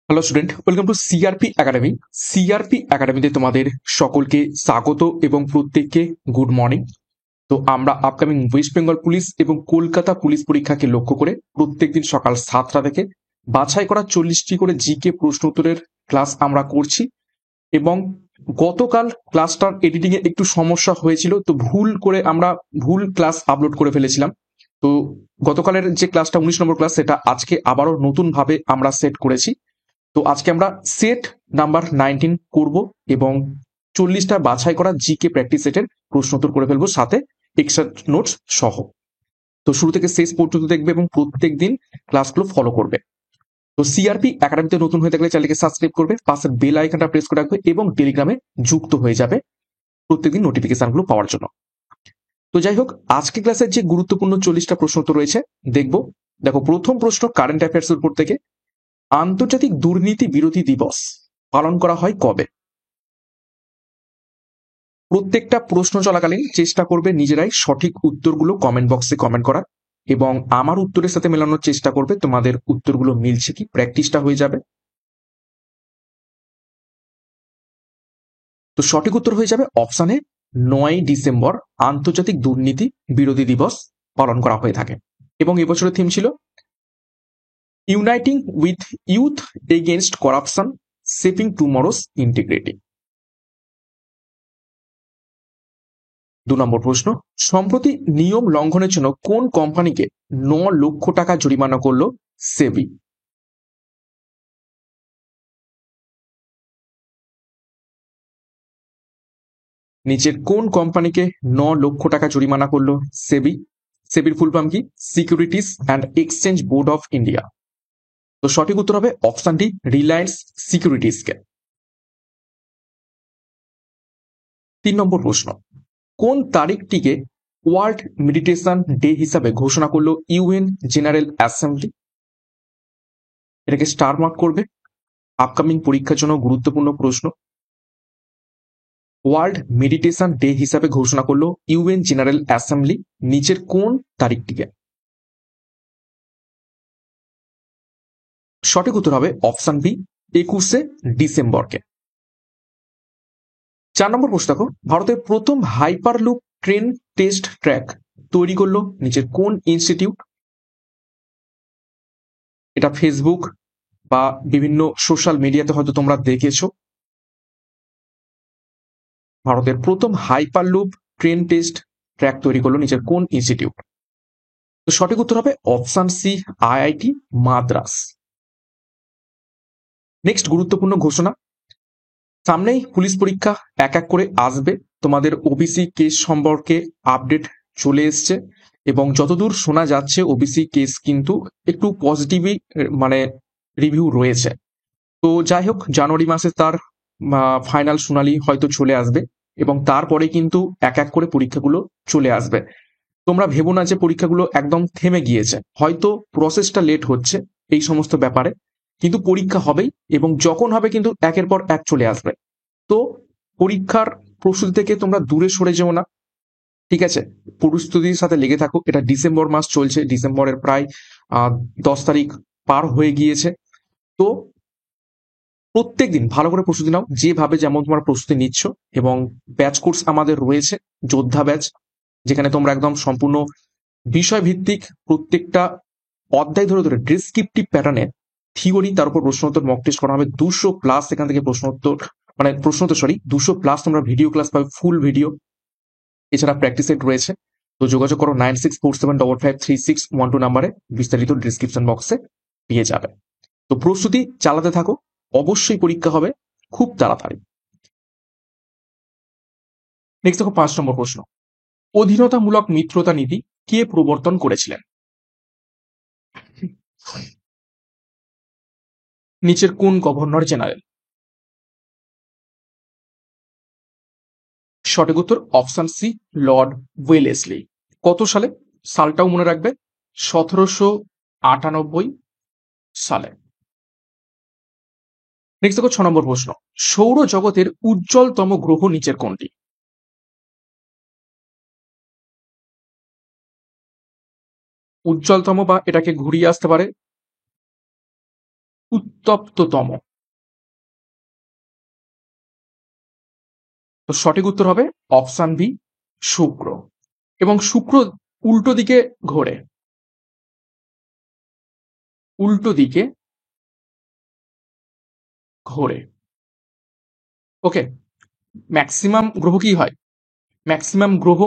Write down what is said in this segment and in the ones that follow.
Hello student, welcome to CRP academy. CRP একাডেমিতে তোমাদের সকলকে স্বাগত এবং প্রত্যেককে গুড মর্নিং। তো আমরা আপকামিং ওয়েস্ট বেঙ্গল পুলিশ এবং কলকাতা পুলিশ পরীক্ষাকে লক্ষ্য করে প্রত্যেকদিন সকাল 7টা থেকে বাছাই করা 40টি করে জিকে প্রশ্ন উত্তরের ক্লাস আমরা করছি। এবং গতকাল ক্লাসটার এডিটিং এ একটু সমস্যা হয়েছিল, তো ভুল করে আমরা ভুল ক্লাস আপলোড করে ফেলেছিলাম। তো গতকালের যে ক্লাসটা 19 নম্বর ক্লাস, সেটা আজকে আবারও নতুন ভাবে আমরা সেট করেছি। তো আজকে আমরা সেট নাম্বার 19 করব এবং 40টা বাছাই করা জিকে প্র্যাকটিস সেটের প্রশ্ন উত্তর করে ফেলবো, সাথে এক্সট্রা নোটস সহ। তো শুরু থেকে শেষ পর্যন্ত দেখবে এবং প্রত্যেক দিন ক্লাসগুলো ফলো করবে। তো সিআরপি একাডেমিতে নতুন হয়ে থাকলে চ্যানেলকে সাবস্ক্রাইব করবে, পাশের বেল আইকনটা প্রেস করে রাখবে এবং টেলিগ্রামে যুক্ত হয়ে যাবে প্রত্যেকদিন নোটিফিকেশনগুলো পাওয়ার জন্য। তো যাই হোক, আজকে ক্লাসের যে গুরুত্বপূর্ণ 40টা প্রশ্ন উত্তর রয়েছে দেখবো। দেখো, প্রথম প্রশ্ন কারেন্ট অ্যাফেয়ার্স এর উপর থেকে। আন্তর্জাতিক দুর্নীতি বিরোধী দিবস পালন করা হয় কবে? প্রত্যেকটা প্রশ্ন চলাকালীন চেষ্টা করবে নিজেরাই সঠিক উত্তরগুলো কমেন্ট বক্সে কমেন্ট করার, এবং আমার উত্তরের সাথে মেলানোর চেষ্টা করবে তোমাদের উত্তরগুলো মিলছে কি, প্র্যাকটিসটা হয়ে যাবে। তো সঠিক উত্তর হয়ে যাবে অপশানে 9 ডিসেম্বর আন্তর্জাতিক দুর্নীতি বিরোধী দিবস পালন করা হয়ে থাকে। এবং এবছরের থিম ছিল uniting with youth against corruption, saving টুমরোস integrity. 2 নম্বর প্রশ্ন, সম্প্রতি নিয়ম লঙ্ঘনের জন্য কোন কোম্পানিকে 9 লক্ষ টাকা জরিমানা করলো সেবি? নিচের কোন কোম্পানিকে 9 লক্ষ টাকা জরিমানা করলো সেবি? সেবির ফুল ফর্ম কি? Securities and exchange board of India. তো সঠিক উত্তর হবে অপশন ডি, রিলায়েন্স সিকিউরিটিজকে। 3 নম্বর প্রশ্ন, কোন তারিখটিকে ওয়ার্ল্ড মেডিটেশন ডে হিসাবে ঘোষণা করলো ইউএন জেনারেল অ্যাসেম্বলি? এটাকে স্টার মার্ক করবে, আপকামিং পরীক্ষার জন্য গুরুত্বপূর্ণ প্রশ্ন। ওয়ার্ল্ড মেডিটেশন ডে হিসাবে ঘোষণা করলো ইউএন জেনারেল অ্যাসেম্বলি নিচের কোন তারিখটিকে? সঠিক উত্তর হবে অপশন বি, 21শে ডিসেম্বরকে। 4 নম্বর প্রশ্ন দেখো, ভারতের প্রথম হাইপারলুপ ট্রেন টেস্ট ট্র্যাক তৈরি করলো নিচের কোন ইনস্টিটিউট? এটা ফেসবুক বা বিভিন্ন সোশ্যাল মিডিয়াতে হয়তো তোমরা দেখেছো। ভারতের প্রথম হাইপারলুপ ট্রেন টেস্ট ট্র্যাক তৈরি করলো নিচের কোন ইনস্টিটিউট? তো সঠিক উত্তর হবে option C, IIT Madras. Next গুরুত্বপূর্ণ ঘোষণা, সামনেই পুলিশ পরীক্ষা এক এক করে আসবে। তোমাদের ওবিসি কেস সম্পর্কে আপডেট চলে এসছে, এবং যতদূর শোনা যাচ্ছে ওবিসি কেস কিন্তু একটু পজিটিভই মানে রিভিউ রয়েছে। তো যাই হোক, জানুয়ারি মাসে তার ফাইনাল শুনানি হয়তো চলে আসবে, এবং তারপরে কিন্তু এক এক করে পরীক্ষাগুলো চলে আসবে। তোমরা ভেবো না যে পরীক্ষাগুলো একদম থেমে গিয়েছে, হয়তো প্রসেসটা লেট হচ্ছে এই সমস্ত ব্যাপারে, কিন্তু পরীক্ষা হবেই, এবং যখন হবে কিন্তু একের পর এক চলে আসবে। তো পরীক্ষার প্রস্তুতি থেকে তোমরা দূরে সরে যেও না, ঠিক আছে? প্রস্তুতির সাথে লেগে থাকো। এটা ডিসেম্বর মাস চলছে, ডিসেম্বরের প্রায় 10 তারিখ পার হয়ে গিয়েছে। তো প্রত্যেকদিন ভালো করে প্রস্তুতি নাও, যেভাবে যেমন তোমার প্রস্তুতি নিচ্ছ। এবং ব্যাচ কোর্স আমাদের রয়েছে, যোদ্ধা ব্যাচ, যেখানে তোমরা একদম সম্পূর্ণ বিষয় ভিত্তিক প্রত্যেকটা অধ্যায় ধরে ধরে ডেসক্রিপটিভ প্যাটার্নে থিওরি, তার উপর প্রশ্ন উত্তর মক টেস্ট করা হবে 200+ এখান থেকে প্রশ্ন উত্তর, মানে প্রশ্ন উত্তর 200+ তোমরা ভিডিও ক্লাস পাবে, ফুল ভিডিও। এছাড়া প্র্যাকটিস সেট রয়েছে। তো যোগাযোগ করো 9647553612 নাম্বারে, বিস্তারিত ডিসক্রিপশন বক্সে পেয়ে যাবে। তো প্রস্তুতি চালাতে থাকো, অবশ্যই পরীক্ষা হবে খুব তাড়াতাড়ি। নেক্সট দেখো 5 নম্বর প্রশ্ন, অধীনতামূলক মিত্রতা নীতি কে প্রবর্তন করেছিলেন? নিচের কোন গভর্নর জেনারেল? সঠিক উত্তর অপশন সি, লর্ড ওয়েলেসলি। কত সালে? সালটাও মনে রাখবে, 1798 সালে। নেক্সট দেখো 6 নম্বর প্রশ্ন, সৌরজগতের উজ্জ্বলতম গ্রহ নিচের কোনটি? উজ্জ্বলতম বা এটাকে ঘুরিয়ে আসতে পারে, উত্তপ্ততম। তো সঠিক উত্তর হবে অপশন বি, শুক্র। এবং শুক্র উল্টো দিকে ঘোরে, উল্টো দিকে ঘোরে। ওকে, ম্যাক্সিমাম গ্রহ কি হয়, ম্যাক্সিমাম গ্রহ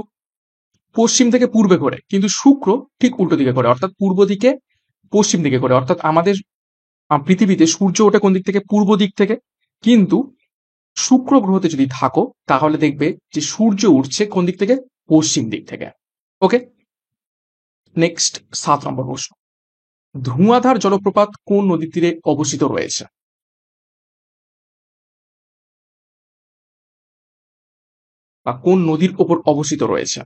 পশ্চিম থেকে পূর্বে ঘোরে, কিন্তু শুক্র ঠিক উল্টো দিকে ঘোরে, অর্থাৎ পূর্ব দিকে পশ্চিম দিকে ঘোরে। অর্থাৎ আমাদের পৃথিবীতে সূর্য ওঠে কোন দিক থেকে, পূর্ব দিক থেকে, কিন্তু শুক্র গ্রহতে যদি থাকো তাহলে দেখবে যে সূর্য উঠছে কোন দিক থেকে, পশ্চিম দিক থেকে। ওকে, নেক্সট 7 নম্বর প্রশ্ন। ধোঁয়াধার জলপ্রপাত কোন নদীর তীরে অবস্থিত রয়েছে? বা কোন নদীর ওপর অবস্থিত রয়েছে?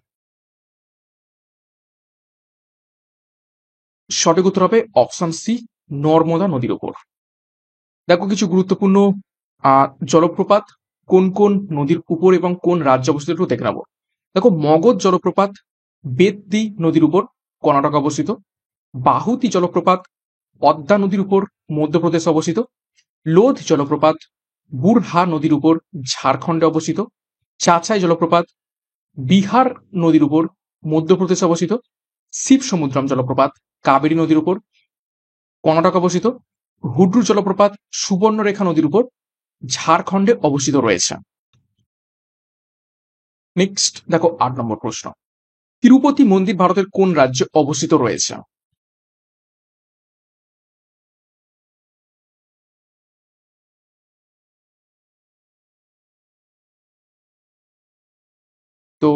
সঠিক উত্তর হবে অপশন সি, নর্মদা নদীর উপর। দেখো কিছু গুরুত্বপূর্ণ জলপ্রপাত কোন কোন নদীর উপর এবং কোন রাজ্যে অবস্থিত একটু দেখে নেবো। দেখো মগধ জলপ্রপাত বেত্তি নদীর উপর, কর্ণাটক অবস্থিত। বাহুতি জলপ্রপাত পদ্মা নদীর উপর, মধ্যপ্রদেশ অবস্থিত। লোধ জলপ্রপাত বুরহা নদীর উপর, ঝাড়খণ্ডে অবস্থিত। চাচাই জলপ্রপাত বিহার নদীর উপর, মধ্যপ্রদেশে অবস্থিত। শিব সমুদ্রম জলপ্রপাত কাবেরী নদীর উপর, কর্ণাটক অবস্থিত। হুড্রু জলপ্রপাত সুবর্ণরেখা নদীর উপর, ঝাড়খণ্ডে অবস্থিত রয়েছে। নেক্সট দেখো 8 নম্বর প্রশ্ন। তিরুপতি মন্দির ভারতের কোন রাজ্যে অবস্থিত রয়েছে? তো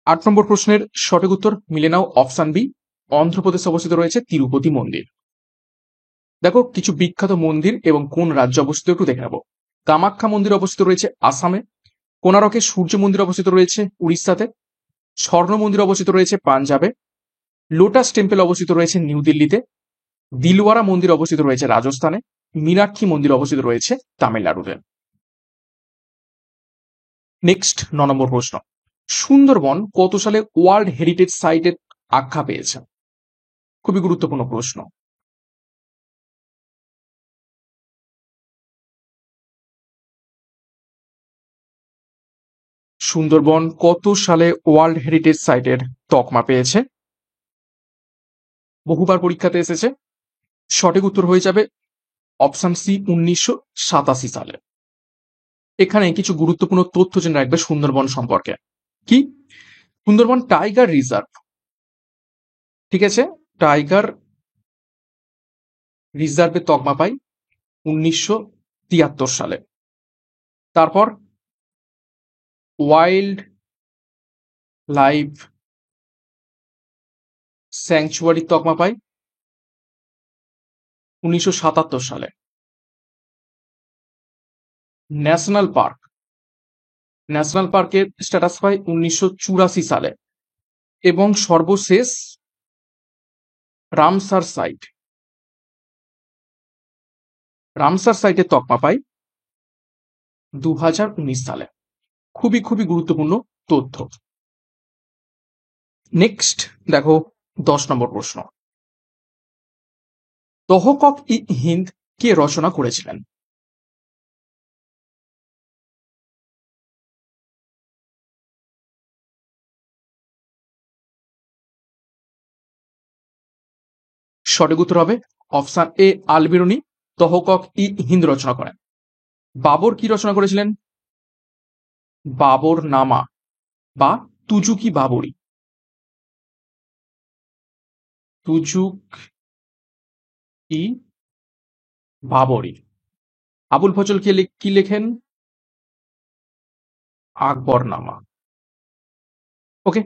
8 নম্বর প্রশ্নের সঠিক উত্তর মিলে নাও অপশন বি, অন্ধ্রপ্রদেশে অবস্থিত রয়েছে তিরুপতি মন্দির। দেখো কিছু বিখ্যাত মন্দির এবং কোন রাজ্যে অবস্থিত একটু দেখে নেবো। কামাখ্যা মন্দির অবস্থিত রয়েছে আসামে। কোনারকে সূর্য মন্দির অবস্থিত রয়েছে উড়িষ্যাতে। স্বর্ণ মন্দির অবস্থিত রয়েছে পাঞ্জাবে। লোটাস টেম্পল অবস্থিত রয়েছে নিউ দিল্লিতে। দিলওয়ারা মন্দির অবস্থিত রয়েছে রাজস্থানে। মীনাক্ষী মন্দির অবস্থিত রয়েছে তামিলনাড়ুতে। নেক্সট 9 নম্বর প্রশ্ন। সুন্দরবন কত সালে ওয়ার্ল্ড হেরিটেজ সাইটের আখ্যা পেয়েছে? খুবই গুরুত্বপূর্ণ প্রশ্ন। সুন্দরবন কত সালে ওয়ার্ল্ড হেরিটেজ সাইটের তকমা পেয়েছে? বহুবার পরীক্ষাতে এসেছে। সঠিক উত্তর হয়ে যাবে অপশন সি, 1987 সালে। এখানে কিছু গুরুত্বপূর্ণ তথ্য জেনে রাখবে সুন্দরবন সম্পর্কে। কি? সুন্দরবন টাইগার রিজার্ভ, ঠিক আছে, টাইগার রিজার্ভের তকমা পাই 1973 সালে। তারপর ওয়াইল্ড লাইফ স্যাংচুয়ারি তকমা পাই 1977 সালে। ন্যাশনাল পার্ক, ন্যাশনাল পার্কের স্ট্যাটাস পাই 1984 সালে। এবং সর্বশেষ রামসার সাইট, রামসার সাইটের তকমা পাই 2019 সালে। খুবই খুবই গুরুত্বপূর্ণ তথ্য। নেক্সট দেখো 10 নম্বর প্রশ্ন। তহকক ই হিন্দ কে রচনা করেছিলেন? সঠিক উত্তর হবে অপশন এ, আল বিরুনি তহকক ই হিন্দ রচনা করেন। বাবর কি রচনা করেছিলেন? বাবর নামা বা তুজুকি বাবরি, তুজুক ই বাবরি। আবুল ফজল কি লেখেন? আকবর নামা। ওকে,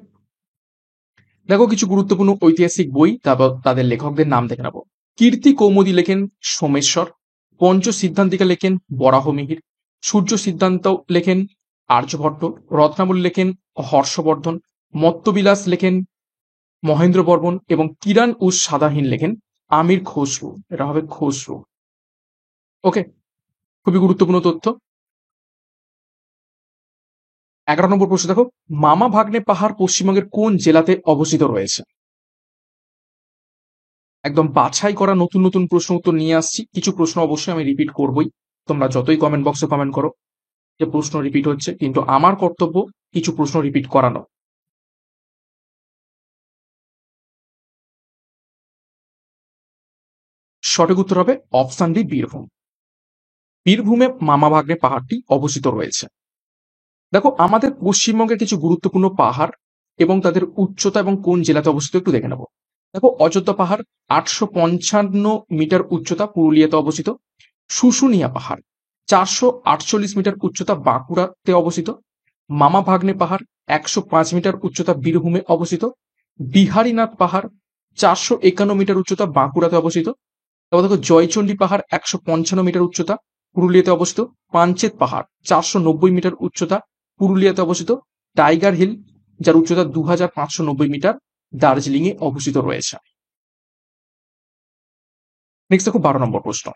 দেখো কিছু গুরুত্বপূর্ণ ঐতিহাসিক বই, তারপর তাদের লেখকদের নাম দেখে নেবো। কীর্তি কৌমুদী লেখেন সোমেশ্বর। পঞ্চ সিদ্ধান্তিকা লেখেন বরাহমিহির। সূর্য সিদ্ধান্ত লেখেন আর্যভট্ট। রত্নাবলী লেখেন হর্ষবর্ধন। মত্তবিলাস লেখেন মহেন্দ্র বর্মন। এবং কিরান উস সাদাহীন লেখেন আমির খসরু। এটা হবে খসরু। ওকে, খুবই গুরুত্বপূর্ণ তথ্য। 11 নম্বর প্রশ্ন দেখো। মামা ভাগ্নে পাহাড় পশ্চিমবঙ্গের কোন জেলাতে অবস্থিত রয়েছে? একদম বাছাই করা নতুন নতুন প্রশ্ন উত্তর নিয়ে আসছি। কিছু প্রশ্ন অবশ্যই আমি রিপিট করবই, তোমরা যতই কমেন্ট বক্সে কমেন্ট করো যে প্রশ্ন রিপিট হচ্ছে, কিন্তু আমার কর্তব্য কিছু প্রশ্ন রিপিট করানো। সঠিক উত্তর হবে অপশন ডি, বীরভূম। বীরভূমে মামা ভাগ্নে পাহাড়টি অবস্থিত রয়েছে। দেখো, আমাদের পশ্চিমবঙ্গের কিছু গুরুত্বপূর্ণ পাহাড় এবং তাদের উচ্চতা এবং কোন জেলাতে অবস্থিত একটু দেখে নেব। দেখো, অযোধ্যা পাহাড় 855 মিটার উচ্চতা, পুরুলিয়াতে অবস্থিত। শুশুনিয়া পাহাড় 448 মিটার উচ্চতা, বাঁকুড়াতে অবস্থিত। মামা ভাগ্নে পাহাড় 105 মিটার উচ্চতা, বীরভূমে অবস্থিত। বিহারীনাথ পাহাড় 451 মিটার উচ্চতা, বাঁকুড়াতে অবস্থিত। তারপর দেখো, জয়চণ্ডী পাহাড় 155 মিটার উচ্চতা, পুরুলিয়াতে অবস্থিত। পাঞ্চেত পাহাড় 490 মিটার উচ্চতা, পুরুলিয়াতে অবস্থিত। টাইগার হিল, যার উচ্চতা 2590 মিটার, দার্জিলিং এ অবস্থিত রয়েছে। নেক্সট দেখো 12 নম্বর প্রশ্ন।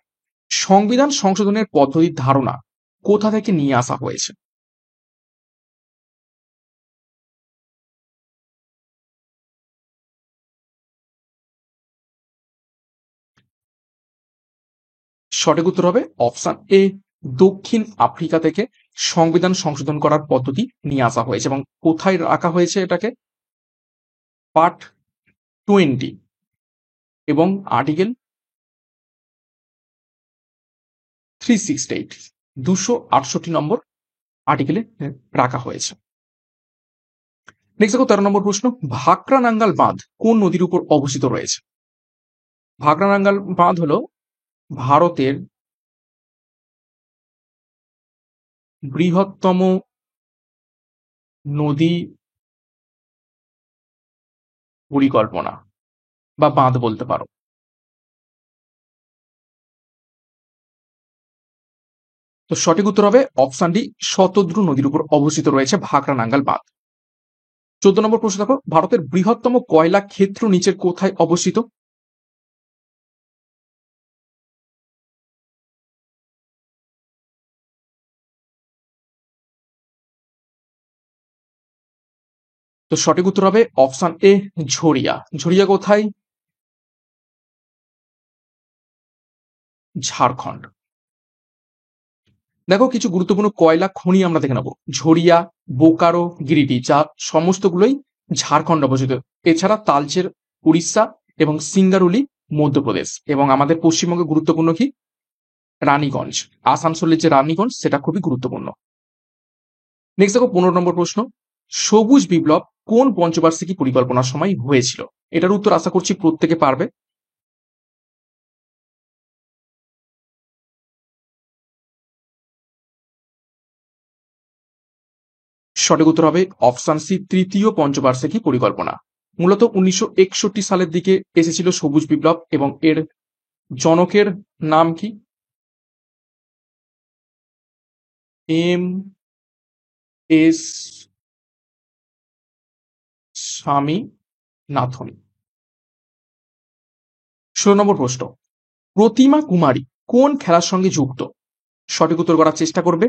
সংবিধান সংশোধনের পদ্ধতির ধারণা কোথা থেকে নিয়ে আসা হয়েছে? সঠিক উত্তর হবে অপশন এ, দক্ষিণ আফ্রিকা থেকে সংবিধান সংশোধন করার পদ্ধতি নিয়ে আসা হয়েছে। এবং কোথায় রাখা হয়েছে এটাকে? পার্ট 20 এবং আর্টিকেল 368, 268 নম্বর আর্টিকেলে রাখা হয়েছে। নেক্সট দেখো 13 নম্বর প্রশ্ন। ভাকরা নাঙ্গাল বাঁধ কোন নদীর উপর অবস্থিত রয়েছে? ভাকরা নাঙ্গাল বাঁধ হলো ভারতের বৃহত্তম নদী পরিকল্পনা বা বাঁধ বলতে পারো। তো সঠিক উত্তর হবে অপশন ডি, শতদ্রু নদীর উপর অবস্থিত রয়েছে ভাকরা নাঙ্গাল বাঁধ। 14 নম্বর প্রশ্ন দেখো, ভারতের বৃহত্তম কয়লা ক্ষেত্র নিচের কোথায় অবস্থিত? তো সঠিক উত্তর হবে অপশন এ, ঝরিয়া। ঝরিয়া কোথায়? ঝাড়খণ্ড। দেখো, কিছু গুরুত্বপূর্ণ কয়লা খনি আমরা দেখে নেবো। ঝরিয়া, বোকারো, গিরিডি, যা সমস্তগুলোই ঝাড়খণ্ড অবস্থিত। এছাড়া তালচের উড়িষ্যা এবং সিঙ্গারুলি মধ্যপ্রদেশ। এবং আমাদের পশ্চিমবঙ্গে গুরুত্বপূর্ণ কি? রানীগঞ্জ, আসানসোলের যে রানীগঞ্জ, সেটা খুবই গুরুত্বপূর্ণ। নেক্সট দেখো 15 নম্বর প্রশ্ন। সবুজ বিপ্লব কোন পঞ্চবার্ষিকী পরিকল্পনার সময় হয়েছিল? এটার উত্তর আশা করছি প্রত্যেকে পারবে। সঠিক উত্তর হবে অপশন সি, তৃতীয় পঞ্চবার্ষিকী পরিকল্পনা। মূলত 1961 সালের দিকে এসেছিল সবুজ বিপ্লব, এবং এর জনকের নাম কি? M S Swaminathan. 16 নম্বর প্রশ্ন। প্রতিমা কুমারী কোন খেলার সঙ্গে যুক্ত? সঠিক উত্তর করার চেষ্টা করবে।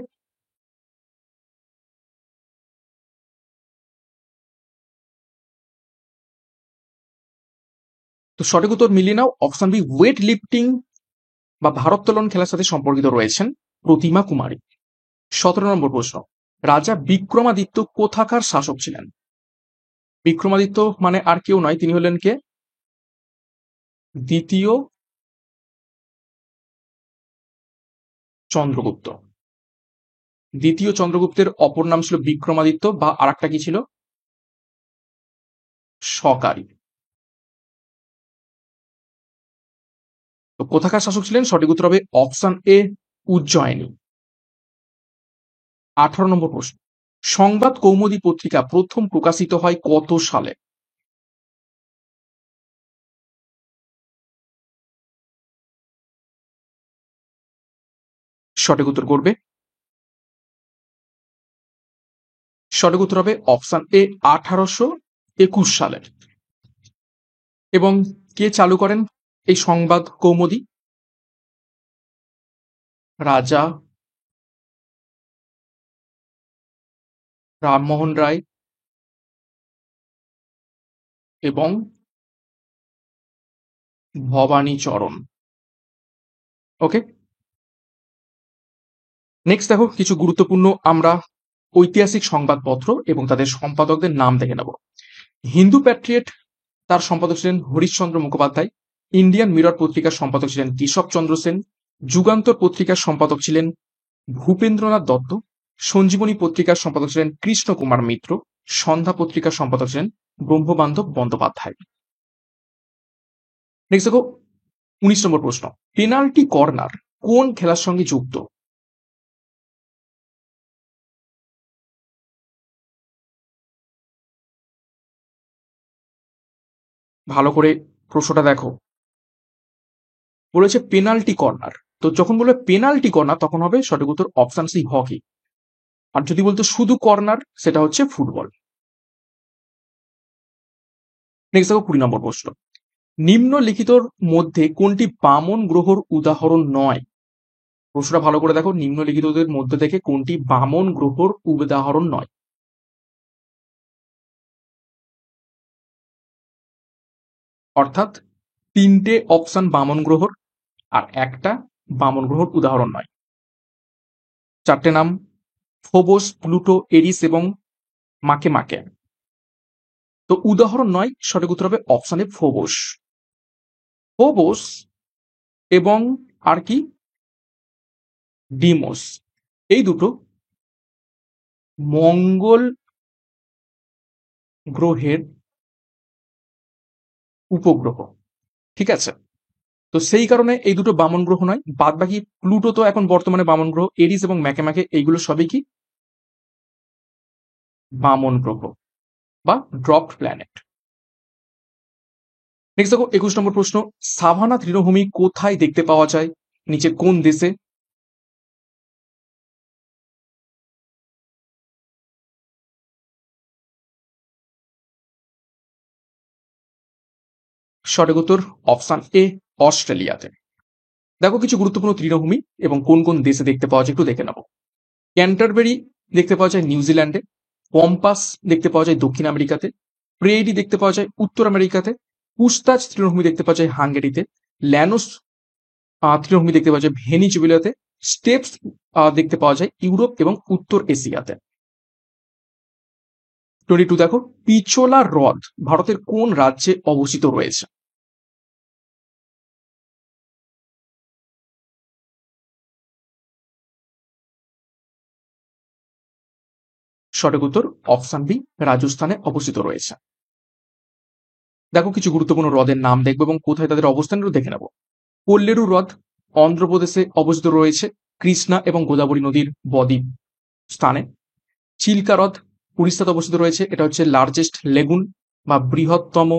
তো সঠিক উত্তর মিলিয়ে নাও, অপশন বি, ওয়েট লিফটিং বা ভারোত্তোলন খেলার সাথে সম্পর্কিত রয়েছেন প্রতিমা কুমারী। 17 নম্বর প্রশ্ন। রাজা বিক্রমাদিত্য কোথাকার শাসক ছিলেন? বিক্রমাদিত্য মানে আর কেউ নয়, তিনি হলেন কে? দ্বিতীয় চন্দ্রগুপ্ত। দ্বিতীয় চন্দ্রগুপ্তের অপর নাম ছিল বিক্রমাদিত্য, বা আর একটা কি ছিল? সকারী। তো কোথাকার শাসক ছিলেন? সঠিক উত্তর হবে অপশন এ, উজ্জয়িনী। 18 নম্বর প্রশ্ন। সংবাদ কৌমুদী পত্রিকা প্রথম প্রকাশিত হয় কত সালে? সঠিক উত্তর করবে। সঠিক উত্তর হবে অপশন এ, 1821 সালে। এবং কে চালু করেন এই সংবাদ কৌমুদী? রাজা রামমোহন রায় এবং ভবানীচরণ। ওকে, নেক্সট দেখো কিছু গুরুত্বপূর্ণ আমরা ঐতিহাসিক সংবাদপত্র এবং তাদের সম্পাদকদের নাম দেখে নেব। হিন্দু প্যাট্রিয়ট, তার সম্পাদক ছিলেন হরিশচন্দ্র মুখোপাধ্যায়। ইন্ডিয়ান মিরর পত্রিকার সম্পাদক ছিলেন কেশবচন্দ্র সেন। যুগান্তর পত্রিকার সম্পাদক ছিলেন ভূপেন্দ্রনাথ দত্ত। সঞ্জীবনী পত্রিকার সম্পাদক ছিলেন কৃষ্ণ কুমার মিত্র। সন্ধ্যা পত্রিকার সম্পাদক ছিলেন ব্রহ্মবান্ধব বন্দ্যোপাধ্যায়। নেক্সট দেখো 19 নম্বর প্রশ্ন, পেনাল্টি কর্নার কোন খেলার সঙ্গে যুক্ত? ভালো করে প্রশ্নটা দেখো। বলেছে পেনাল্টি কর্নার, তো যখন বলবে পেনাল্টি কর্নার তখন হবে সঠিক উত্তর অপশন সি হকি। আর যদি বলতো শুধু কর্নার সেটা হচ্ছে ফুটবল। নেক্সট দেখো 20 নম্বর প্রশ্ন, নিম্নলিখিতর মধ্যে কোনটি বামন গ্রহর উদাহরণ নয়? প্রশ্নটা ভালো করে দেখো, নিম্নলিখিতদের মধ্যে থেকে কোনটি বামন গ্রহর উদাহরণ নয়? অর্থাৎ তিনটে অপশন বামন গ্রহর আর একটা বামন গ্রহর উদাহরণ নয়। চারটে নাম ফোবস, প্লুটো, এরিস এবং মাকে মাকে। তো উদাহরণ নয়, সঠিক উত্তর হবে অপশনে ফোবস। ফোবস এবং আর কি ডিমোস, এই দুটো মঙ্গল গ্রহের উপগ্রহ, ঠিক আছে? তো সেই কারণে এই দুটো বামন গ্রহ নয়, বাদ বাকি প্লুটো তো এখন বর্তমানে বামন গ্রহ, এরিস এবং ম্যাকে এইগুলো সবই কি বামন গ্রহ বা ড্রপড প্ল্যানেট। নেক্সট দেখো 21 নম্বর প্রশ্ন, সাভানা তৃণভূমি কোথায় দেখতে পাওয়া যায়? নিচে কোন দেশে? সঠিক উত্তর অপশন এ অস্ট্রেলিয়াতে। দেখো কিছু গুরুত্বপূর্ণ তৃণভূমি এবং কোন কোন দেশে দেখতে পাওয়া যায় একটু দেখে নেব। ক্যান্টারবেরি দেখতে পাওয়া যায় নিউজিল্যান্ডে। পম্পাস দেখতে পাওয়া যায় দক্ষিণ আমেরিকাতে। প্রেরি দেখতে পাওয়া যায় উত্তর আমেরিকাতে। পুস্তাচ তৃণভূমি দেখতে পাওয়া যায় হাঙ্গেরিতে। ল্যানোস তৃণভূমি দেখতে পাওয়া যায় ভেনিজুয়েলাতে। স্টেপস দেখতে পাওয়া যায় ইউরোপ এবং উত্তর এশিয়াতে। 22 দেখো, পিচোলা হ্রদ ভারতের কোন রাজ্যে অবস্থিত রয়েছে? সঠিক উত্তর অপশন বি রাজস্থানে অবস্থিত রয়েছে। দেখো কিছু গুরুত্বপূর্ণ হ্রদের নাম দেখবো এবং কোথায় তাদের অবস্থান দেখে নেব। কোল্লেরু হ্রদ অন্ধ্রপ্রদেশে অবস্থিত রয়েছে কৃষ্ণা এবং গোদাবরী নদীর বদ্বীপ স্থানে। চিল্কা হ্রদ উড়িষ্যাতে অবস্থিত রয়েছে, এটা হচ্ছে লার্জেস্ট লেগুন বা বৃহত্তম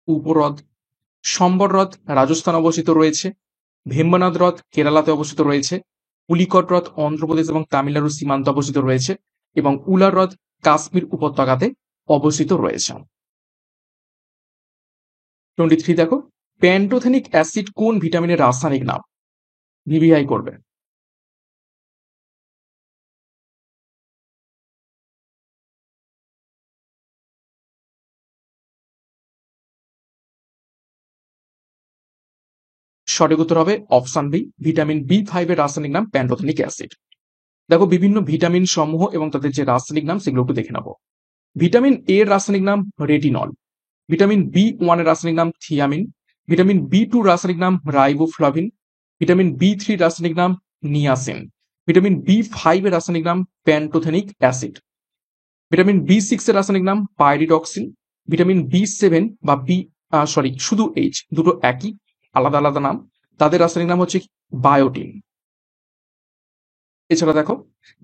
উপহ্রদ। সম্বর হ্রদ রাজস্থান অবস্থিত রয়েছে। ভেম্বনাথ হ্রদ কেরালাতে অবস্থিত রয়েছে। পুলিকট হ্রদ অন্ধ্রপ্রদেশ এবং তামিলনাড়ু সীমান্তে অবস্থিত রয়েছে এবং উলার হ্রদ কাশ্মীর উপত্যকাতে অবস্থিত রয়েছে। 23 দেখো, প্যান্টোথেনিক অ্যাসিড কোন ভিটামিনের রাসায়নিক নাম? ভিভিআই করবে। সঠিক উত্তর হবে অপশন বি ভিটামিন বি5 এর রাসায়নিক নাম প্যান্টোথেনিক অ্যাসিড। দেখো বিভিন্ন ভিটামিন সমূহ এবং তাদের যে রাসায়নিক নাম সেগুলো একটু দেখে নেবো। ভিটামিন এ এর রাসায়নিক নাম রেটিনল। ভিটামিন বি1 এর রাসায়নিক নাম থিয়ামিন। ভিটামিন বি2 রাসায়নিক নাম রাইবোফ্লাভিন। ভিটামিন বি3 রাসায়নিক নাম নিয়াসিন। ভিটামিন বি5 এর রাসায়নিক নাম প্যান্টোথেনিক অ্যাসিড। ভিটামিন বি6 এর রাসায়নিক নাম পাইরিডক্সিন। ভিটামিন বি7 বা শুধু এইচ, দুটো একই, আলাদা আলাদা নাম, তাদের রাসায়নিক নাম হচ্ছে বায়োটিন। এছাড়া দেখো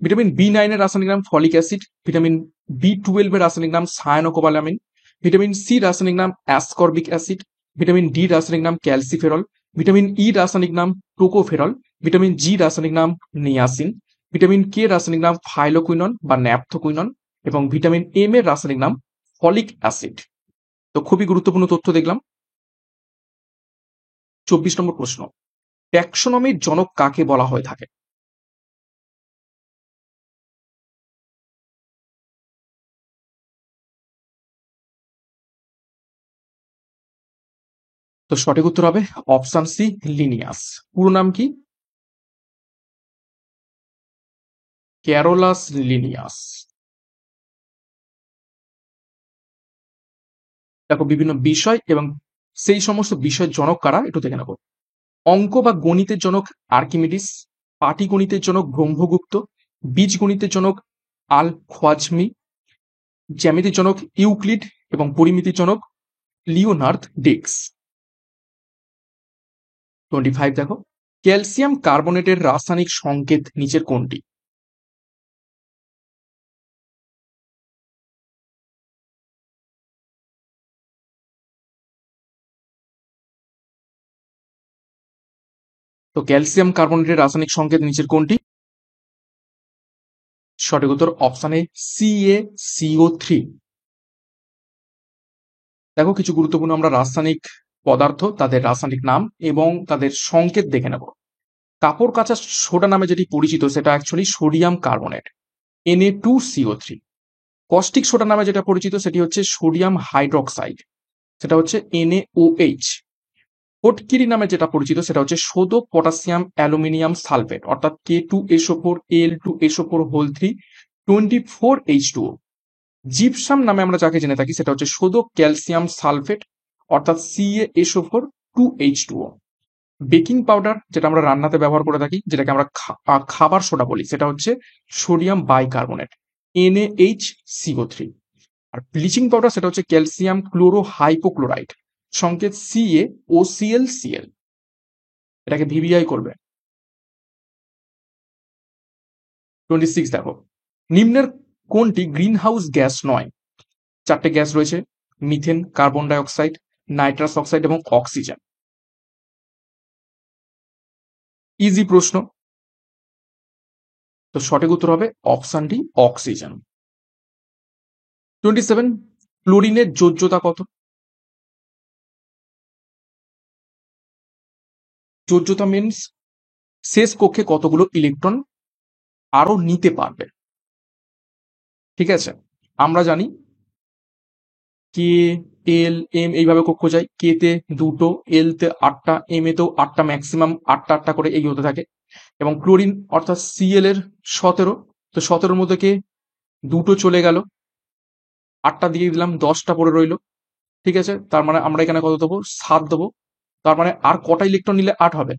ভিটামিন বি9 এর রাসায়নিক নাম ফলিক অ্যাসিড। ভিটামিন বি12 এর রাসায়নিক নাম সায়ানোকোবালামিন। ভিটামিন সি রাসায়নিক নাম অ্যাসকর্বিক অ্যাসিড। ভিটামিন ডি রাসায়নিক নাম ক্যালসিফেরল। ভিটামিন ই রাসায়নিক নাম টোকোফেরল। ভিটামিন জি রাসায়নিক নাম নিয়াসিন। ভিটামিন কে রাসায়নিক নাম ফাইলোকুইনন বা ন্যাপথোকুইনন এবং ভিটামিন এম এর রাসায়নিক নাম ফলিক অ্যাসিড। তো খুবই গুরুত্বপূর্ণ তথ্য দেখলাম। 24 নম্বর প্রশ্ন, ট্যাক্সোনমির জনক কাকে বলা হয়ে থাকে? তো সঠিক উত্তর হবে অপশন সি, লিনিয়াস। পুরো নাম কি? Carolus Linnaeus. দেখো বিভিন্ন বিষয় এবং সেই সমস্ত বিষয়ের জনক কারা একটু দেখে নেব। অঙ্ক বা গণিতের জনক আর্কিমিডিস, পাটিগণিতের জনক ব্রহ্মগুপ্ত, বীজগণিতের জনক আল খোয়াজমি, জ্যামিতির জনক ইউক্লিড এবং পরিমিতির জনক লিওনার্দ ডিক্স। 25 দেখো, ক্যালসিয়াম কার্বনেটের রাসায়নিক সংকেত নিচের কোনটি? তো ক্যালসিয়াম কার্বনেটের রাসায়নিক সংকেত নিচের কোনটি? সঠিক উত্তর অপশন এ, CaCO3। দেখো কিছু গুরুত্বপূর্ণ আমরা রাসায়নিক পদার্থ, তাদের রাসায়নিক নাম এবং তাদের সংকেত দেখে নেব। কাপড় কাচা সোডা নামে যেটি পরিচিত সেটা actually sodium carbonate, Na2CO3। Caustic soda নামে যেটা পরিচিত সেটি হচ্ছে সোডিয়াম হাইড্রক্সাইড, সেটা হচ্ছে NaOH। ফটকিরি নামে যেটা পরিচিত সেটা হচ্ছে সোদো পটাশিয়াম অ্যালুমিনিয়াম সালফেট, অর্থাৎ K2SO4 Al2SO4 3 24H2O। জিপসাম নামে আমরা যাকে জেনে থাকি সেটা হচ্ছে সোদো ক্যালসিয়াম সালফেট, অর্থাৎ CaSO4 2H2O। বেকিং পাউডার যেটা আমরা রান্নাতে ব্যবহার করে থাকি, যেটাকে আমরা খাবার সোডা বলি, সেটা হচ্ছে সোডিয়াম বাইকার্বনেট, NaHCO3। আর ব্লিচিং পাউডার সেটা হচ্ছে ক্যালসিয়াম ক্লোরো হাইপোক্লোরাইড, সংকেত CaOClCl। এটাকে ভিভিআই করবে। 26 দেখো, নিম্নের কোনটি গ্রিন হাউস গ্যাস নয়? চারটে গ্যাস রয়েছে, methane, carbon die oxide, nitrous oxide এবং অক্সিজেন। ইজি প্রশ্ন। তো সঠিক উত্তর হবে অপশন ডি, অক্সিজেন। 27, ক্লোরিনের যোজ্যতা কত? যোজ্যতা মিনস শেষ কক্ষে কতগুলো ইলেকট্রন আরো নিতে পারবে। ঠিক আছে, আমরা জানি কে, এল, এম এইভাবে কক্ষ যায়, কে তে 2টো, এল তে 8টা, এম এতেও 8টা, ম্যাক্সিমাম 8টা করে এই হতে থাকে। এবং ক্লোরিন অর্থাৎ Cl এর 17। তো 17-র মধ্যে কে 2টো চলে গেল, 8টা দিয়ে দিলাম, 10টা পড়ে রইল। ঠিক আছে, তার মানে আমরা এখানে কত দেবো? 7 দেবো। তার মানে আর কটা ইলেকট্রন নিলে 8 হবে?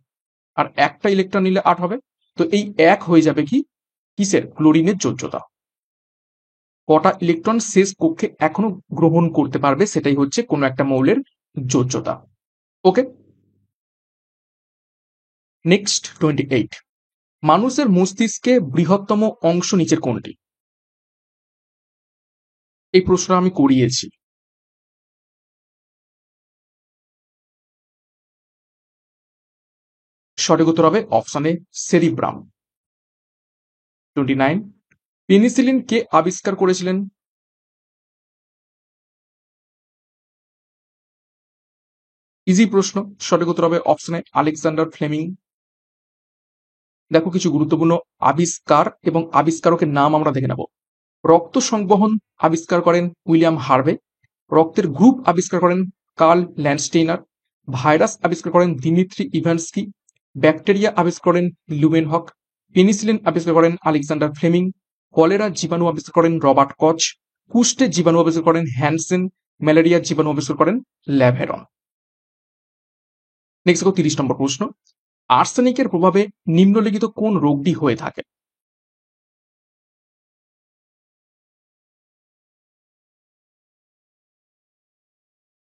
আর একটা ইলেকট্রন নিলে 8 হবে। তো এই 1 হয়ে যাবে কি কিসের? ক্লোরিনের যোজ্যতা। কটা ইলেকট্রন শেষ কক্ষে এখনো গ্রহণ করতে পারবে সেটাই হচ্ছে কোনো একটা মৌলের যোজ্যতা। ওকে, নেক্সট 28, মানুষের মস্তিষ্কে বৃহত্তম অংশ নিচের কোনটি? এই প্রশ্নটা আমি করিয়েছি। সঠিক উত্তর হবে অপশন এ, সেরিব্রাম। 29, পেনিসিলিন কে আবিষ্কার করেছিলেন? ইজি প্রশ্ন। সঠিক উত্তর হবে অপশন এ, আলেকজান্ডার ফ্লেমিং। দেখো কিছু গুরুত্বপূর্ণ আবিষ্কার এবং আবিষ্কারকের নাম আমরা দেখে নেব। রক্ত সংবহন আবিষ্কার করেন উইলিয়াম হার্ভে। রক্তের গ্রুপ আবিষ্কার করেন কার্ল ল্যান্ডস্টেইনার। ভাইরাস আবিষ্কার করেন দিমিত্রি ইভানস্কি। ব্যাকটেরিয়া আবিষ্কার করেন লুমেনহক। পেনিসিলিন আবিষ্কার করেন আলেকজান্ডার ফ্লেমিং। কলেরা জীবাণু আবিষ্কার করেন রবার্ট কচ। কুষ্ঠের জীবাণু আবিষ্কার করেন হ্যানসেন। ম্যালেরিয়ার জীবাণু আবিষ্কার করেন ল্যাভেরন। নেক্সট দেখো 30 নম্বর প্রশ্ন, আর্সেনিকের প্রভাবে নিম্নলিখিত কোন রোগটি হয়ে থাকে?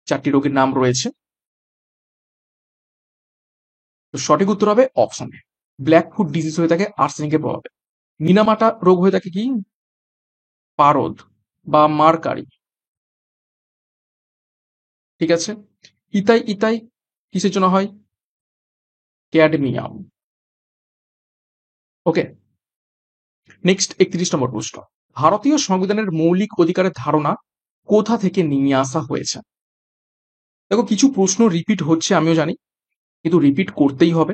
চারটি রোগের নাম রয়েছে। তো সঠিক উত্তর হবে option A, black foot disease হয়ে থাকে আর্সেনিকের প্রভাবে। মিনামাটা রোগ হয়ে থাকে কি? পারদ বা মার্কারি। ঠিক আছে, ইতাই ইতাই কিসের জন্য হয়? ক্যাডমিয়াম। ওকে, নেক্সট 31 নম্বর প্রশ্ন, ভারতীয় সংবিধানের মৌলিক অধিকারের ধারণা কোথা থেকে নিয়ে আসা হয়েছে? দেখো কিছু প্রশ্ন রিপিট হচ্ছে আমিও জানি, কিন্তু রিপিট করতেই হবে,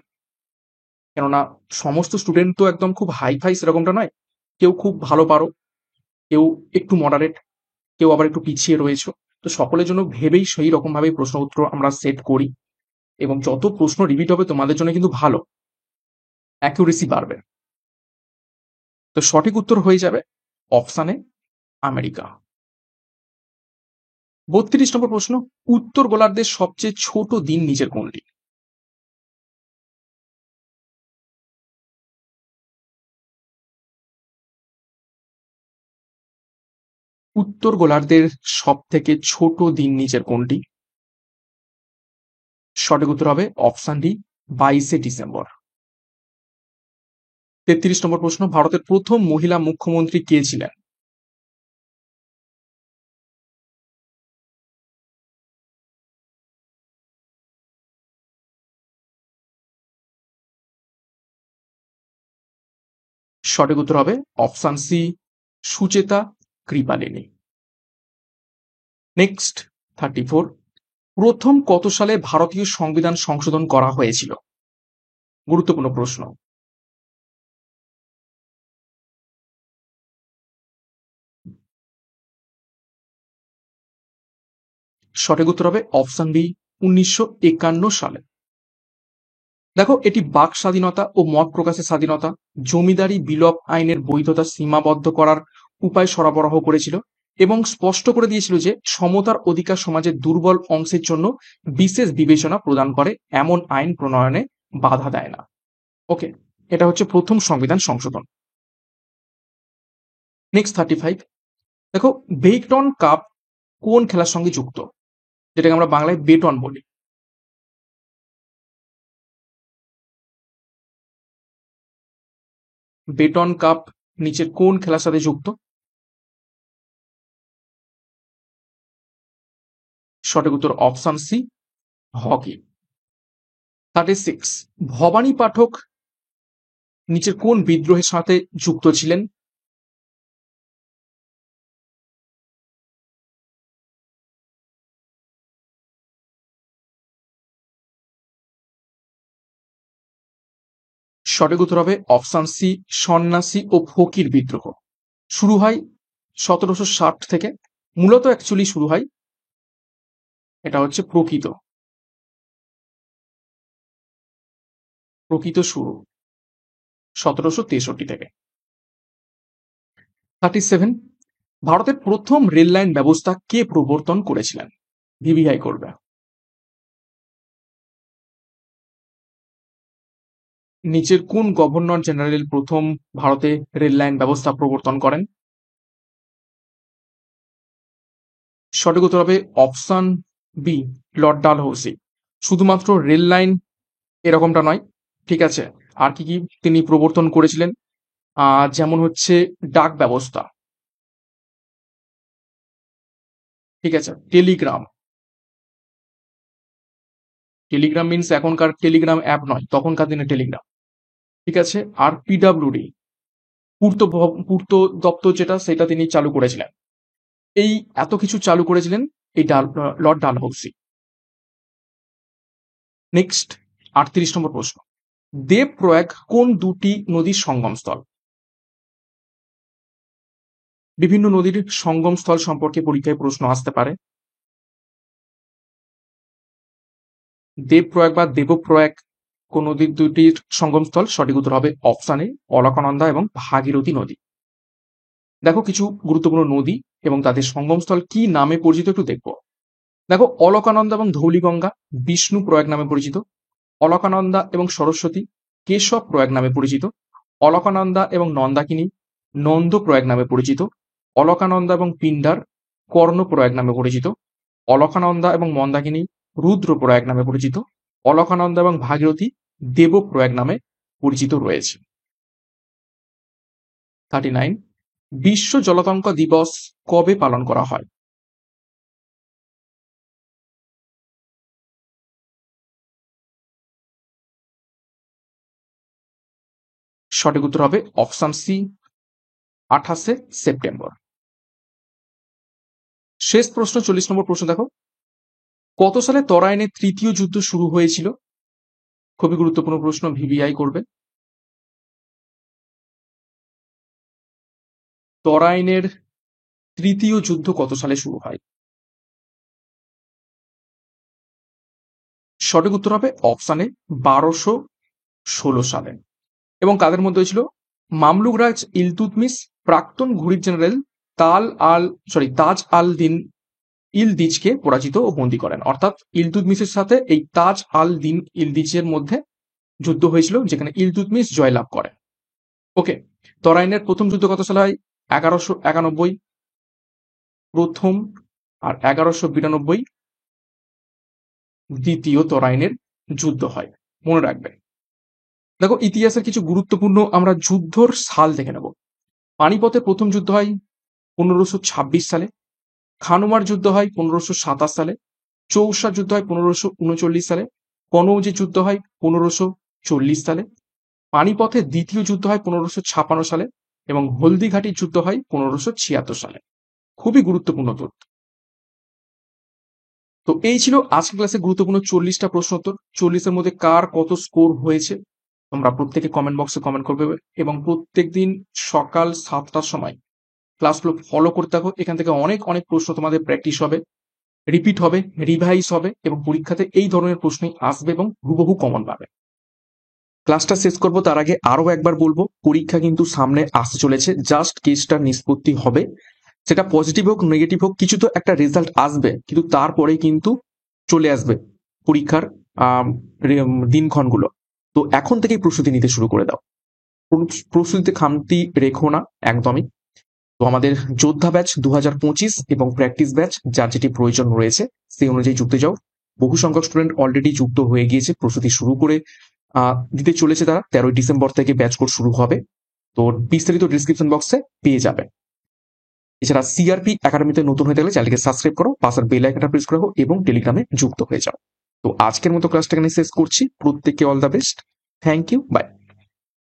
কেননা সমস্ত স্টুডেন্ট তো একদম খুব হাই ফাই সেরকমটা নয়। কেউ খুব ভালো পারো, কেউ একটু মডারেট, কেউ আবার একটু পিছিয়ে রয়েছে। তো সকলের জন্য ভেবেই সেই রকম ভাবে প্রশ্ন উত্তর আমরা সেট করি। এবং যত প্রশ্ন রিপিট হবে তোমাদের জন্য কিন্তু ভালো, অ্যাকুরেসি বাড়বে। তো সঠিক উত্তর হয়ে যাবে অপশানে আমেরিকা। 32 নম্বর প্রশ্ন, উত্তর গোলার্ধের সবচেয়ে ছোট দিন নিচের কোনটি? উত্তর গোলার্ধের সব থেকে ছোট দিন নিচের কোনটি? সঠিক উত্তর হবে অপশান ডি, 22শে ডিসেম্বর। 33 নম্বর প্রশ্ন, ভারতের প্রথম মহিলা মুখ্যমন্ত্রী কে ছিলেন? সঠিক উত্তর হবে option C, Sucheta Kripalani. Next 34, প্রথম কত সালে ভারতীয় সংবিধান সংশোধন করা হয়েছিল? গুরুত্বপূর্ণ প্রশ্ন। সঠিক উত্তর হবে অপশান বি, 1951 সালে। দেখো, এটি বাক স্বাধীনতা ও মত প্রকাশের স্বাধীনতা, জমিদারি বিলোপ আইনের বৈধতা সীমাবদ্ধ করার উপায় সরবরাহ করেছিল এবং স্পষ্ট করে দিয়েছিল যে সমতার অধিকার সমাজের দুর্বল অংশের জন্য বিশেষ বিবেচনা প্রদান করে, এমন আইন প্রণয়নে বাধা দেয় না। ওকে, এটা হচ্ছে প্রথম সংবিধান সংশোধন। নেক্সট 35, দেখো, বেটন কাপ কোন খেলার সঙ্গে যুক্ত, যেটাকে আমরা বাংলায় বেটন বলি? বেটন কাপ নিচের কোন খেলার সাথে যুক্ত? সঠিক উত্তর অপশন সি, হকি। 36, ভবানী পাঠক নিচের কোন বিদ্রোহের সাথে যুক্ত ছিলেন? সঠিক উত্তর হবে অপশন সি, সন্ন্যাসী ও ফকির বিদ্রোহ। শুরু হয় 1760 থেকে, মূলত অ্যাকচুয়ালি শুরু হয়, এটা হচ্ছে প্রকৃত প্রকৃত শুরু 1763 থেকে। 37, ভারতের প্রথম রেল লাইন ব্যবস্থা কে প্রবর্তন করেছিলেন? ভিভিআই করবে। নিচের কোন গভর্নর জেনারেল প্রথম ভারতে রেল লাইন ব্যবস্থা প্রবর্তন করেন? সঠিক উত্তর হবে অপশন বি, লর্ড ডালহৌসি। শুধুমাত্র রেল লাইন এরকমটা নয়, ঠিক আছে, আর কি কি তিনি প্রবর্তন করেছিলেন? যেমন হচ্ছে ডাক ব্যবস্থা, ঠিক আছে, টেলিগ্রাম। টেলিগ্রাম মিনস এখনকার টেলিগ্রাম অ্যাপ নয়, তখনকার দিনে টেলিগ্রাম, ঠিক আছে। আর পিডাব্লিউডি, পূর্ত দপ্তর যেটা, সেটা তিনি চালু করেছিলেন। এই এত কিছু চালু করেছিলেন এই লর্ড ডালহৌসি। নেক্সট 38 নম্বর প্রশ্ন, দেবপ্রয়াগ কোন দুটি নদীর সঙ্গমস্থল? বিভিন্ন নদীর সঙ্গমস্থল সম্পর্কে পরীক্ষায় প্রশ্ন আসতে পারে। দেবপ্রয়াগ বা দেবপ্রয়াগ কোন নদীর দুটির সঙ্গমস্থল? সঠিক উত্তর হবে অপশানে অলকানন্দা এবং ভাগীরথী নদী। দেখো, কিছু গুরুত্বপূর্ণ নদী এবং তাদের সঙ্গমস্থল কি নামে পরিচিত একটু দেখবো। দেখো, অলকানন্দা এবং ধৌলিগঙ্গা বিষ্ণু প্রয়াগ নামে পরিচিত। অলকানন্দা এবং সরস্বতী কেশব প্রয়াগ নামে পরিচিত। অলকানন্দা এবং নন্দাকিনী নন্দ প্রয়াগ নামে পরিচিত। অলকানন্দা এবং পিন্ডার কর্ণ প্রয়াগ নামে পরিচিত। অলকানন্দা এবং মন্দাকিনী রুদ্র প্রয়াগ নামে পরিচিত। অলকানন্দা এবং ভাগীরথী দেব প্রয়াগ নামে পরিচিত রয়েছে। 39, বিশ্ব জলাতঙ্ক দিবস কবে পালন করা হয়? সঠিক উত্তর হবে অপশন সি, 28শে সেপ্টেম্বর। শেষ প্রশ্ন, 40 নম্বর প্রশ্ন, দেখো, কত সালে তরাইনের তৃতীয় যুদ্ধ শুরু হয়েছিল? খুবই গুরুত্বপূর্ণ প্রশ্ন, ভিভিআই করবে। তরাইনের তৃতীয় যুদ্ধ কত সালে শুরু হয়? সঠিক উত্তর হবে অপশানে 1216 সালে। এবং কাদের মধ্যে হয়েছিল? মামলুক রাজ ইলতুৎমিশ প্রাক্তন ঘুরিদ জেনারেল তাজ আল দিন ইলদিজকে পরাজিত ও বন্দী করেন। অর্থাৎ ইলতুৎমিশের সাথে এই তাজ আল দিন ইলদিজের মধ্যে যুদ্ধ হয়েছিল, যেখানে ইলতুৎমিশ জয়লাভ করেন। ওকে, তরাইনের প্রথম যুদ্ধ কত সালে হয়? 1191 প্রথম, আর 1192 দ্বিতীয় তরাইনের যুদ্ধ হয়, মনে রাখবে। দেখো, ইতিহাসের কিছু গুরুত্বপূর্ণ আমরা যুদ্ধর সাল দেখে নেব। পানিপথের প্রথম যুদ্ধ হয় 1526 সালে, খানুমার যুদ্ধ হয় 1527 সালে, চৌসার যুদ্ধ হয় 1539 সালে, কনৌজের যুদ্ধ হয় 1540 সালে, পানিপথের দ্বিতীয় যুদ্ধ হয় 1556 সালে এবং হলদিঘাটির যুদ্ধ হয় 1576 সালে। খুবই গুরুত্বপূর্ণ তথ্য। তো এই ছিল আজকের ক্লাসে গুরুত্বপূর্ণ 40টা প্রশ্ন উত্তর। 40-এর মধ্যে কার কত স্কোর হয়েছে তোমরা প্রত্যেকে কমেন্ট বক্সে কমেন্ট করবে, এবং প্রত্যেকদিন সকাল 7টার সময় ক্লাসগুলো ফলো করতে থাকো। এখান থেকে অনেক অনেক প্রশ্ন তোমাদের প্র্যাকটিস হবে, রিপিট হবে, রিভাইজ হবে, এবং পরীক্ষাতে এই ধরনের প্রশ্নই আসবে এবং হুবহু কমন পাবে। ক্লাসটা শেষ করবো তার আগে আরো একবার বলবো, পরীক্ষা কিন্তু সামনে আসতে চলেছে। জাস্ট কেসটার নিষ্পত্তি হবে, সেটা পজিটিভ হোক নেগেটিভ হোক, কিছু তো একটা রেজাল্ট আসবে, কিন্তু তারপরে কিন্তু চলে আসবে পরীক্ষার দিনক্ষণগুলো। তো এখন থেকেই প্রস্তুতি নিতে শুরু করে দাও, প্রস্তুতিতে খামতি রেখো না একদমই। তো আমাদের যোদ্ধা ব্যাচ 2025 এবং প্র্যাকটিস ব্যাচ যার যেটি প্রয়োজন রয়েছে সেই অনুযায়ী যুক্ত যাও। বহু সংখ্যক স্টুডেন্ট অলরেডি যুক্ত হয়ে গিয়েছে, প্রস্তুতি শুরু করে দিতে চলেছে তারা। 13ই ডিসেম্বর থেকে ব্যাচ কোর্স শুরু হবে, তো বিস্তারিত ডিসক্রিপশন বক্সে পেয়ে যাবে। এছাড়া সিআরপি একাডেমিতে নতুন হয়ে থাকলে চ্যানেলকে সাবস্ক্রাইব করো, পাশের বেল আইকনটা প্রেস করো এবং টেলিগ্রামে যুক্ত হয়ে যাও। তো আজকের মতো ক্লাসটা এখানে শেষ করছি। প্রত্যেককে all the best, thank you, by.